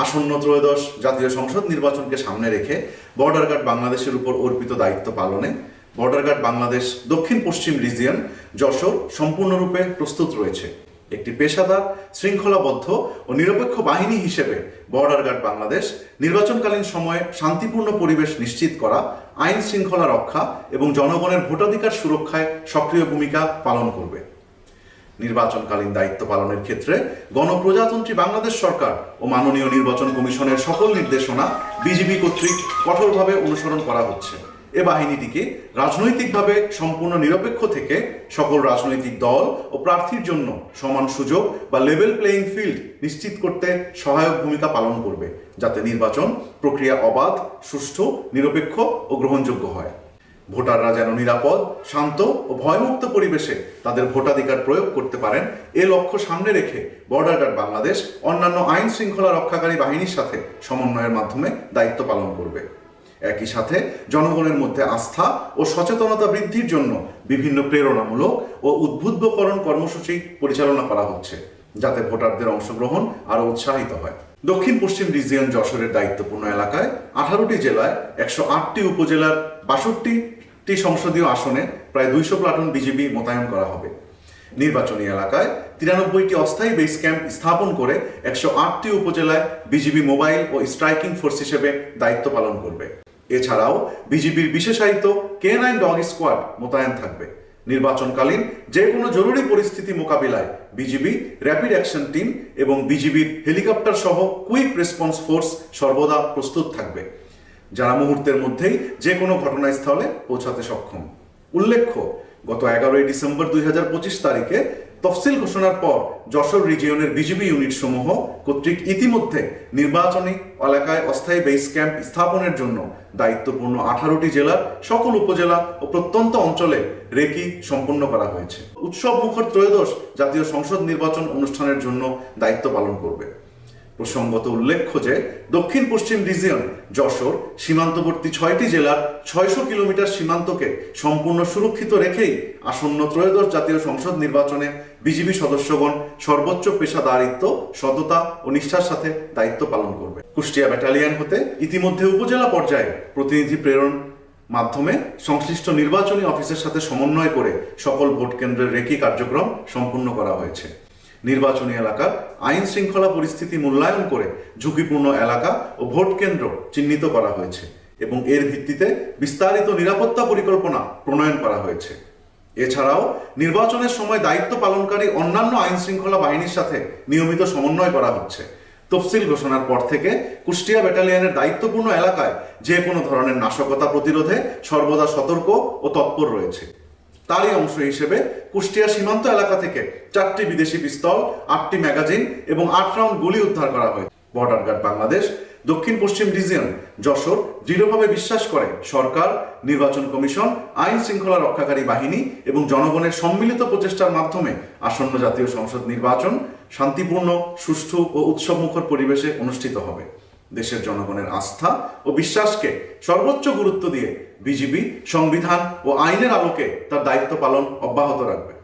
আসন্ন ত্রয়োদশ জাতীয় সংসদ নির্বাচনকে সামনে রেখে বর্ডার গার্ড বাংলাদেশের উপর অর্পিত দায়িত্ব পালনে বর্ডার গার্ড বাংলাদেশ দক্ষিণ পশ্চিম রিজিয়ন যশোর সম্পূর্ণরূপে প্রস্তুত রয়েছে। একটি পেশাদার, শৃঙ্খলাবদ্ধ ও নিরপেক্ষ বাহিনী হিসেবে বর্ডার গার্ড বাংলাদেশ নির্বাচনকালীন সময়ে শান্তিপূর্ণ পরিবেশ নিশ্চিত করা, আইন শৃঙ্খলা রক্ষা এবং জনগণের ভোটাধিকার সুরক্ষায় সক্রিয় ভূমিকা পালন করবে। নির্বাচনকালীন দায়িত্ব পালনের ক্ষেত্রে গণপ্রজাতন্ত্রী বাংলাদেশ সরকার ও মাননীয় নির্বাচন কমিশনের সকল নির্দেশনা বিজিবি কর্তৃক কঠোরভাবে অনুসরণ করা হচ্ছে। এ বাহিনীটিকে রাজনৈতিকভাবে সম্পূর্ণ নিরপেক্ষ থেকে সকল রাজনৈতিক দল ও প্রার্থীর জন্য সমান সুযোগ বা লেভেল প্লেইং ফিল্ড নিশ্চিত করতে সহায়ক ভূমিকা পালন করবে, যাতে নির্বাচন প্রক্রিয়া অবাধ, সুষ্ঠু, নিরপেক্ষ ও গ্রহণযোগ্য হয়। ভোটাররা যেন নিরাপদ, শান্ত ও ভয়মুক্ত পরিবেশে তাদের ভোটাধিকার প্রয়োগ করতে পারেন, এ লক্ষ্য সামনে রেখে বর্ডার গার্ড বাংলাদেশ অন্যান্য আইন শৃঙ্খলা রক্ষাকারী বাহিনীর সাথে সমন্বয়ের মাধ্যমে দায়িত্ব পালন করবে। একই সাথে জনগণের মধ্যে আস্থা ও সচেতনতা বৃদ্ধির জন্য বিভিন্ন প্রেরণামূলক ও উদ্বুদ্ধকরণ কর্মসূচি পরিচালনা করা হচ্ছে, যাতে ভোটারদের অংশগ্রহণ আরও উৎসাহিত হয়। দক্ষিণ পশ্চিম রিজিয়ন যশোরের দায়িত্বপূর্ণ এলাকায় 18টি জেলায় 108টি উপজেলার 62টি সংসদীয় আসনে প্রায় 200 প্লাটুন বিজিবি মোতায়েন করা হবে। নির্বাচনী এলাকায় 93টি অস্থায়ী বেস ক্যাম্প স্থাপন করে 108টি উপজেলায় বিজিবি মোবাইল ও স্ট্রাইকিং ফোর্স হিসেবে দায়িত্ব পালন করবে। এছাড়াও বিজিবির বিশেষায়িত K9 ডগ স্কোয়াড মোতায়েন থাকবে। নির্বাচনকালীন যে কোনো জরুরি পরিস্থিতি মোকাবিলায় বিজিবি র্যাপিড অ্যাকশন টিম এবং বিজিবির হেলিকপ্টার সহ কুইক রেসপন্স ফোর্স সর্বদা প্রস্তুত থাকবে, যারা মুহূর্তের মধ্যেই যে কোনো ঘটনাস্থলে পৌঁছাতে সক্ষম। উল্লেখ্য, গত 11 ডিসেম্বর 2025 তারিখে তফসিল ঘোষণার পর যশোর রিজিয়নের বিজিবি ইউনিট সমূহ কর্তৃক ইতিমধ্যে নির্বাচনী এলাকায় অস্থায়ী বেস ক্যাম্প স্থাপনের জন্য দায়িত্বপূর্ণ 18টি জেলার সকল উপজেলা ও প্রত্যন্ত অঞ্চলে রেকি সম্পন্ন করা হয়েছে। উৎসব মুখর ত্রয়োদশ জাতীয় সংসদ নির্বাচন অনুষ্ঠানের জন্য দায়িত্ব পালন করবে। প্রসঙ্গত উল্লেখ্য যে দক্ষিণ পশ্চিম রিজিয়ন যশোর সীমান্তবর্তী 6টি জেলার 600 কিলোমিটার সীমান্তকে সম্পূর্ণ সুরক্ষিত রেখেই আসন্ন ত্রয়োদশ জাতীয় সংসদ নির্বাচনে বিজিবি সদস্যগণ সর্বোচ্চ পেশাদারিত্ব, সততা ও নিষ্ঠার সাথে দায়িত্ব পালন করবে। কুষ্টিয়া ব্যাটালিয়ন হতে ইতিমধ্যে উপজেলা পর্যায়ে প্রতিনিধি প্রেরণ মাধ্যমে সংশ্লিষ্ট নির্বাচনী অফিসের সাথে সমন্বয় করে সকল ভোট কেন্দ্রের রেকি কার্যক্রম সম্পূর্ণ করা হয়েছে। নির্বাচনী এলাকার আইন শৃঙ্খলা পরিস্থিতি মূল্যায়ন করে ঝুঁকিপূর্ণ এলাকা ও ভোট কেন্দ্র চিহ্নিত করা হয়েছে এবং এর ভিত্তিতে বিস্তারিত নিরাপত্তা পরিকল্পনা প্রণয়ন করা হয়েছে। এছাড়াও নির্বাচনের সময় দায়িত্ব পালনকারী অন্যান্য আইন শৃঙ্খলা বাহিনীর সাথে নিয়মিত সমন্বয় করা হচ্ছে। তফসিল ঘোষণার পর থেকে কুষ্টিয়া ব্যাটালিয়নের দায়িত্বপূর্ণ এলাকায় যে কোনো ধরনের নাশকতা প্রতিরোধে সর্বদা সতর্ক ও তৎপর রয়েছে। তারই অংশ হিসেবে কুষ্টিয়া সীমান্ত এলাকা থেকে 4টি বিদেশি পিস্তল, 8টি ম্যাগাজিন এবং 8 রাউন্ড গুলি উদ্ধার করা হয়েছে। বর্ডার গার্ড বাংলাদেশ দক্ষিণ পশ্চিম রিজিয়ন যশোর দৃঢ়ভাবে বিশ্বাস করে সরকার, নির্বাচন কমিশন, আইন শৃঙ্খলা রক্ষাকারী বাহিনী এবং জনগণের সম্মিলিত প্রচেষ্টার মাধ্যমে আসন্ন জাতীয় সংসদ নির্বাচন শান্তিপূর্ণ, সুষ্ঠু ও উৎসবমুখর পরিবেশে অনুষ্ঠিত হবে। দেশের জনগণের আস্থা ও বিশ্বাসকে সর্বোচ্চ গুরুত্ব দিয়ে বিজিবি সংবিধান ও আইনের আলোকে তার দায়িত্ব পালন অব্যাহত রাখবে।